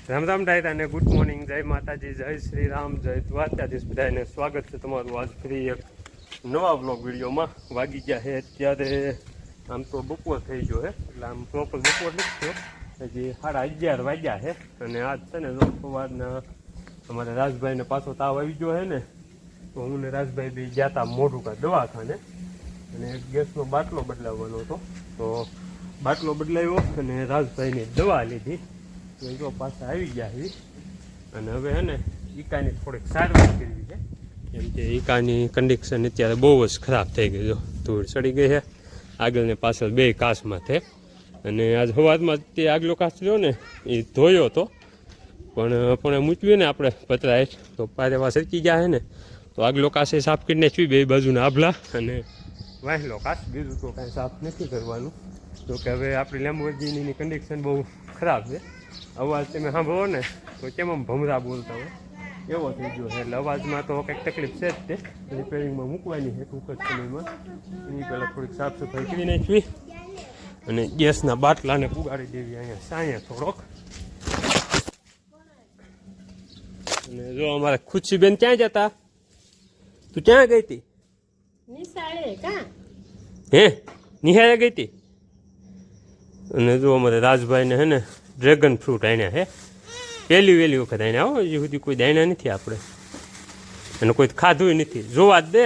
રામ રામ ડાયરા ને good morning, જય માતાજી, જય શ્રી રામ, જય દ્વારકાધીશ. બધાને સ્વાગત છે તમારું આજ ફરી એક નવા બ્લોગ વિડીયોમાં. વાગી ગયા છે અત્યારે આમ તો બપોર થઈ ગયો છે, એટલે આમ પ્રોપર બપોર નથી થયો, હજી 11:30 વાગ્યા છે. અને આજ છે ને સવારના અમારે રાજભાઈને પાછો તાવ આવી ગયો છે ને, તો હું ને રાજભાઈ બી ગયા હતા મોઢુકા દવાખાને, અને ગેસનો બાટલો બદલાવવાનો હતો. તો બાટલો બદલાવ્યો અને રાજભાઈની દવા લીધી. જો પાછા આવી ગયા છે. અને હવે હે ને ઈકાની થોડીક સારવાર કરવી છે, કેમ કે ઈકાની કન્ડિશન અત્યારે બહુ જ ખરાબ થઈ ગઈ. જો ધૂળ ચડી ગઈ છે આગળ ને પાછળ બે કાચમાં છે. અને આજ સવારમાં તે આગલો કાચ રહ્યો ને એ ધોયો હતો, પણ મૂક્યું ને આપણે પતરા તો પારેવા સરકી ગયા છે ને, તો આગલો કાચે સાફ કરી નાખ્યું બે બાજુના આભલા, અને વાહેલો કાચ. બીજું તો કાંઈ સાફ નથી કરવાનું. તો કે હવે આપણી લેમ્બોર્ગિનીની કન્ડિશન બહુ ખરાબ છે. અવાજ તમે સાંભળો ને તો કેમ આમ ભમરા બોલતા હોય એવો થઈ ગયો છે. એટલે અવાજમાં તો કંઈક તકલીફ છે જ, તે રિપેરિંગમાં મૂકવાની છે ટૂંક જ સમયમાં. એની પહેલાં થોડીક સાફ સફાઈ કરી નાખવી અને ગેસના બાટલાને પુગાડી દેવી અહીંયા સાંયા થોડોક. અને જો અમારે ખુશીબેન ક્યાં જતા? તું ક્યાં ગઈ હતી? હે નિહાળે ગઈ હતી? અને જો અમારે રાજભાઈને હે ને ડ્રેગન ફ્રૂટ આણ્યા છે, વહેલી વખત આણ્યા હો, હજી સુધી કોઈ દાણ્યા નથી આપણે, અને કોઈ ખાધું નથી. જોવા જ દે,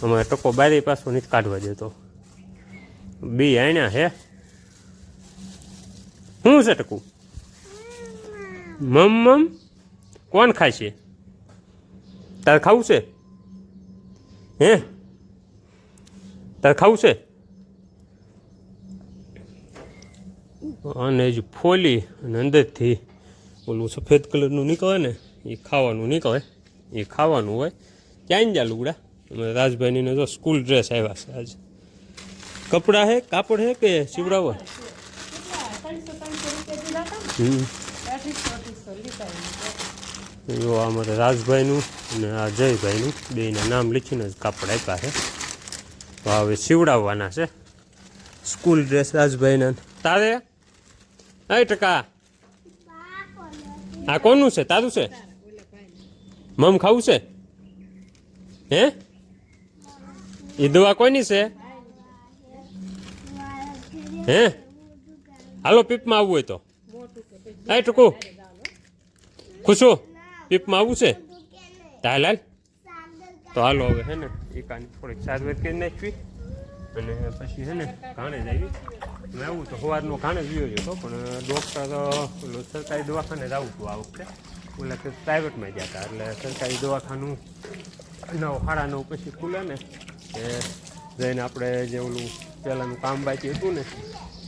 અમારે ટકો બારી પાછો નથી કાઢવા દેતો. બી આણ્યા છે. શું છે ટકું? મમ કોણ ખાય છે? તારે ખાવું છે? હે તારે ખાવું છે? અને હજી ફોલી અને અંદરથી ઓલું સફેદ કલરનું નીકળે ને એ ખાવાનું નીકળે, એ ખાવાનું હોય. ક્યાં જા લુગડા? અમારે રાજભાઈની જો સ્કૂલ ડ્રેસ આવ્યા છે આજે. કપડાં છે, કાપડ છે કે સીવડાવો? જો અમારે રાજભાઈનું અને આ જયભાઈનું બેના નામ લખીને જ કાપડ આપ્યા છે. તો હવે સીવડાવવાના છે સ્કૂલ ડ્રેસ રાજભાઈના. તારે એ ટકા આ કોનું છે? તારું છે? મમ ખાવું છે? હે એ દવા કોની છે? હે હાલો પીપમાં આવવું હોય તો. એ ટકું ખુશું પીપમાં આવવું છે? હાલ તો હાલો. હવે હે ને એકાની થોડીક સારવાર કરી નાખવી અને પછી છે ને ઘાણે જ આવી. મેં આવું તો સવારનો ઘાણે જ જોયો હતો, પણ ડૉક્ટર સરકારી દવાખાને જ આવું હતું આ વખતે. ઓલા કે પ્રાઇવેટમાં ગયા હતા, એટલે સરકારી દવાખાનું 9:30 પછી ખુલે ને એ જઈને આપણે જે ઓલું પહેલાંનું કામ બાકી હતું ને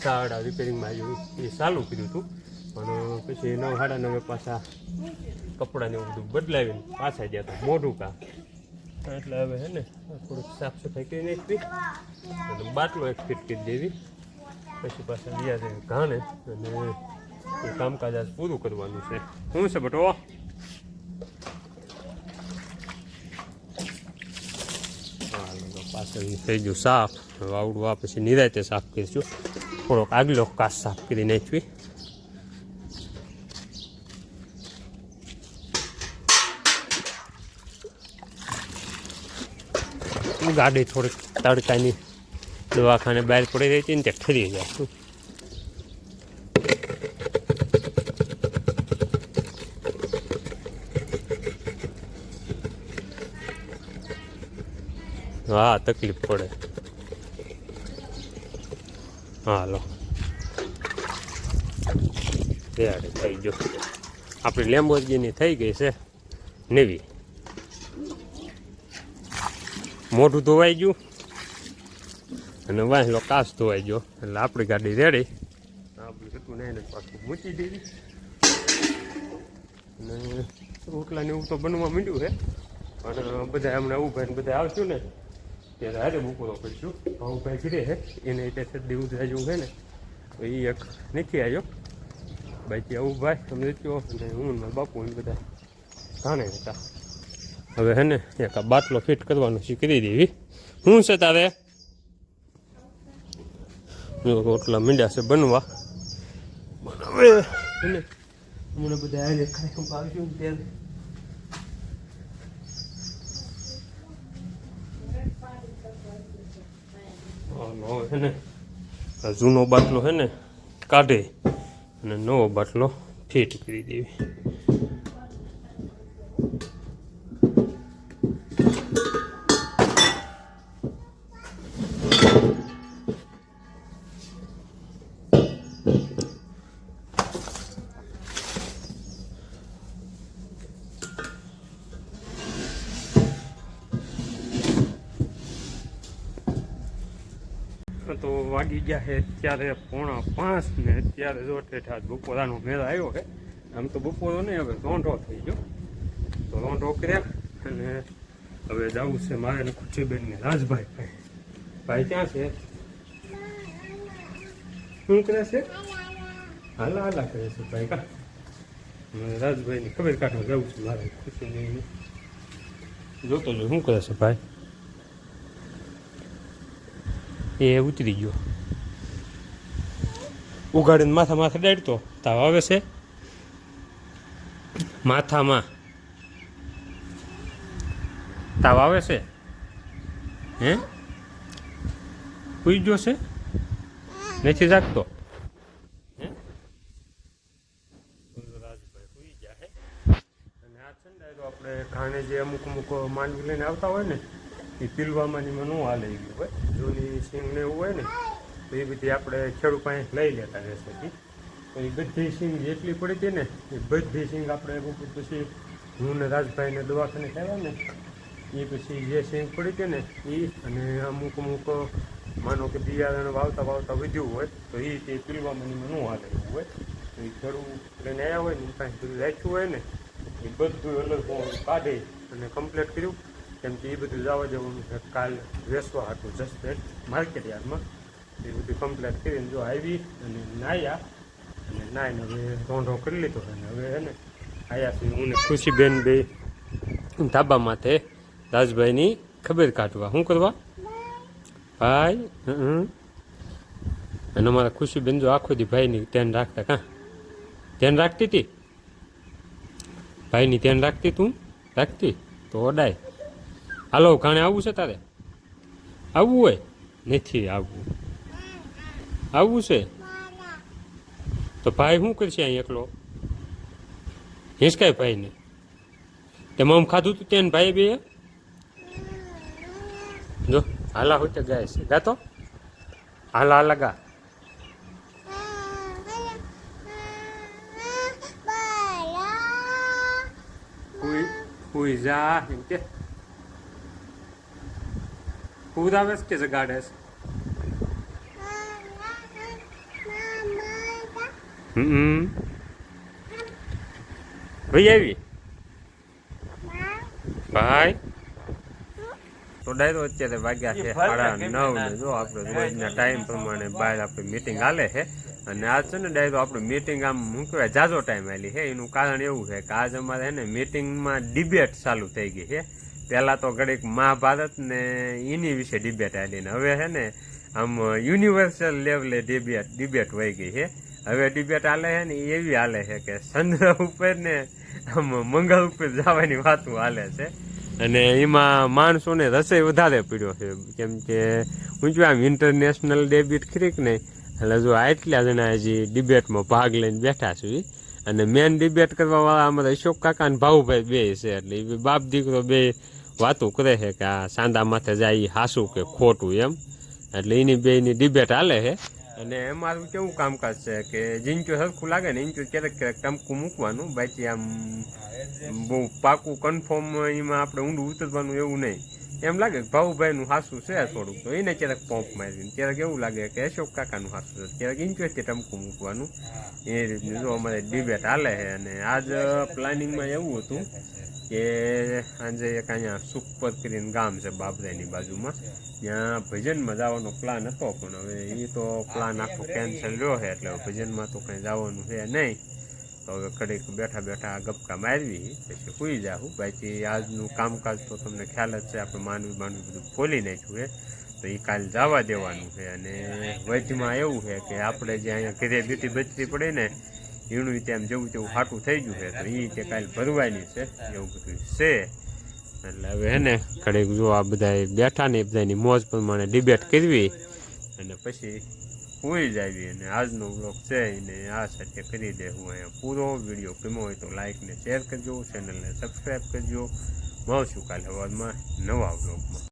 શાળા રિપેરિંગમાં આવ્યું એ ચાલુ કર્યું હતું. પણ પછી 9:30 પાછા કપડાને એવું બધું બદલાવીને પાછા ગયા હતા મોઢુકા. એટલે હવે હે ને થોડીક સાફ સફાઈ કરી નાખવી અને બાટલો એક ફિટ કરી દેવી. પછી પાછા ગયા છે ઘાણે અને એ કામકાજ આજ પૂરું કરવાનું છે. શું છે બટો? પાછળ થઈ ગયું સાફ. આવડું આ પછી નિરાતે સાફ કરીશું. થોડોક આગલો કાચ સાફ કરી નાખવી. ગાડી થોડીક તડકાની દવાખાને બહાર પડી રહી હતી ને તે ઠરી જાય. હા તકલીફ પડે. હાલો તૈયાર થઈ ગયો. આપણી લેમ્બોર્ગિની થઈ ગઈ છે નવી. મોઢું ધોવાઈ ગયું અને વાહેલો કાચ ધોવાઈ ગયો, એટલે આપણી ગાડી રેડી. આપણે હતું ને એને પાછું મૂકી દીધી. અને રોટલા ને એવું તો બનવા માંડ્યું છે, પણ બધા હમણાં ઊભા ને બધા આવશું ને ત્યારે હારે બપોરો કરીશું. ભાઈ ઘીરે છે એને એટલે શરદી ઉધરા જેવું છે ને, તો એ એક નથી આવ્યો. બાકી આવું ભાઈ તમે કહો અને હું મારા બાપુ ને બધા ઘાણે હતા. હવે હે ને એક આ બાટલો ફિટ કરવાનો શીખી દેવી. શું છે તારે? રોટલા મીંડા છે બનવા. મને બધા હારે ખાઈ આવશું ને ત્યારે હે ને જૂનો બાટલો હે ને કાઢે અને નવો બાટલો ફિટ કરી દેવી. તો વાગી ગયા છે અત્યારે 4:45 ને અત્યારે જો ઠેઠા બપોરાનો મેળો આવ્યો છે. આમ તો બપોરો નહીં, હવે રોંઢો થઈ ગયો તો રોંઢો કર્યા અને હવે જવું છે મારે ને ખુશીબેન ને રાજભાઈ ભાઈ ક્યાં છે? શું કરે છે? હાલા હાલા કરે છે ભાઈ કા. રાજભાઈ ની ખબર કાઢવા જવું છે મારે ખુશીબેન. જોતો જો શું કરે છે ભાઈ. એ ઉતરી ગયો ઉગાડીને માથે દાડતો તાવ આવે છે માથામાં તાવ આવે છે હે સુઈ ગયો છે નથી જાગતો હે રાજભાઈ સુઈ ગયા હે. અને આ છે ને આપણે ઘાણે જે અમુક માંડવી લઈને આવતા હોય ને એ પીલવામાં ન હાલે ગયું હોય જૂની સિંગ ને એવું હોય ને તો એ બધી આપણે ખેડૂત પાસે લઈ લેતા રહેશે. તો એ બધી સિંગ જેટલી પડી હતી ને એ બધી સિંગ આપણે પછી હું ને રાજભાઈને દવાખાને થયા ને એ પછી જે સિંગ પડી હતી ને એ અને અમુક માનો કે બિયારણ વાવતા વધ્યું હોય તો એ તે પીલવામાં ન હાલે એવું હોય તો એ ખેડૂત લઈને આવ્યા હોય ને એ પાસે બધું રાખ્યું હોય ને એ બધું અલગ કાઢે અને કમ્પ્લીટ કર્યું. કેમ કે એ બધું જવા જવાનું છે કાલ વેચવા હતું જસ્ટ માર્કેટ યાર્ડમાં. એ બધું કમ્પ્લીટ કરીને જો આવી અને નાહ્યા અને નાહીને હવે રોંઢો કરી લીધો. અને હવે હે ને આવ્યા છે હું ને ખુશીબેન બે ધાબા માથે રાજભાઈની ખબર કાઢવા. શું કરવા ભાઈ? અને અમારા ખુશીબેન જો આખો દી ભાઈની ધ્યાન રાખતા. કાં ધ્યાન રાખતી હતી? ભાઈની ધ્યાન રાખતી તું? રાખતી તો ઓડાય. હાલો ઘાણે આવવું છે તારે? આવવું હોય? નથી આવવું. આવવું છે તો ભાઈ શું કરશે અહીં એકલો? હિંચકાય ભાઈને? તેમાં આમ ખાધું તું ત્યાં ભાઈ બે જો હાલા હોય તો ગાય છે ગાતો હાલા હાલા ગા. હુઈ જા એમ કે ખુદ આવે કે જગાડે છે? ભાઈ આવી ભાઈ તો ડાયરો અત્યારે વાગ્યા છે 9:30 ને જો આપણે રોજના ટાઈમ પ્રમાણે બહાર આપણે મીટિંગ હાલે છે. અને આજ છે ને ડાયરો આપણે મીટિંગ આમ શું કહેવાય જાજો ટાઈમ આવેલી છે. એનું કારણ એવું છે કે આજ અમારે છે ને ડિબેટમાં ડિબેટ ચાલુ થઈ ગઈ છે. પહેલાં તો ઘડીક મહાભારત ને એની વિશે ડિબેટ આવેલી ને હવે છે ને આમ યુનિવર્સલ લેવલે ડિબેટ વહી ગઈ છે. હવે ડિબેટ હાલે છે ને એવી હાલે છે કે ચંદ્ર ઉપર ને આમ મંગળ ઉપર જવાની વાતો હાલે છે. અને એમાં માણસોને રસોઈ વધારે પીડ્યો છે કેમ કે હું જો આમ ઇન્ટરનેશનલ ડેબિટ ખરીક નહીં એટલે જો આટલા જણા હજી ડિબેટમાં ભાગ લઈને બેઠા છે. અને મેન ડિબેટ કરવા વાળા અમારા અશોક કાકા અને ભાઉભાઈ બે છે. એટલે એ બાપ દીકરો બે વાતો કરે છે કે આ સાંદા માથે જાય હાસું કે ખોટું એમ. એટલે એની બેની ડિબેટ હાલે છે. અને અમારું કેવું કામકાજ છે કે જીંચો સરખું લાગે ને ઇંચો ક્યારેક ટમકું મૂકવાનું બાકી આમ બહુ પાકું કન્ફર્મ એમાં આપણે ઊંડું ઉતરવાનું એવું નહીં. એમ લાગે કે ભાઉભાઈનું હાસું છે થોડુંક તો એને ક્યારેક પંપ મારીને ક્યારેક એવું લાગે કે અશોક કાકાનું હાસું છે ક્યારેક ઇંચોથી ટમકું મૂકવાનું. એ રીતનું જો અમારે ડિબેટ હાલે છે. અને આજ પ્લાનિંગમાં એવું હતું કે આજે એક અહીંયા સુપર કરીને ગામ છે બાબરાની બાજુમાં ત્યાં ભજનમાં જવાનો પ્લાન હતો પણ હવે એ તો પ્લાન આખો કેન્સલ રહ્યો છે. એટલે ભજનમાં તો કંઈ જવાનું છે નહીં. તો હવે કડીક બેઠા બેઠા ગપકા મારવી પછી સુઈ જાઉં. બાકી આજનું કામકાજ તો તમને ખ્યાલ જ છે આપણે માંડવી બધું ખોલી નાખ્યું છે તો એ કાલે જવા દેવાનું છે. અને વચમાં એવું છે કે આપણે જે અહીંયા ઘરે બીટી બચતી પડે ને હીણું તેમ જેવું તેવું હાટું થઈ ગયું છે તો એ તે કાલે ભરવાની છે એવું બધું છે. એટલે હવે હે ને ઘડીક જો આ બધા બેઠા ને બધાની મોજ પ્રમાણે ડિબેટ કરવી અને પછી હોઈ જાવી. અને આજનો બ્લોગ છે એને આ સાથે કરી દે હું અહીંયા પૂરો. વિડીયો ગમ્યો હોય તો લાઇક ને શેર કરજો, ચેનલને સબસ્ક્રાઈબ કરજો. મળશું કાલે સવારમાં નવા બ્લોગમાં.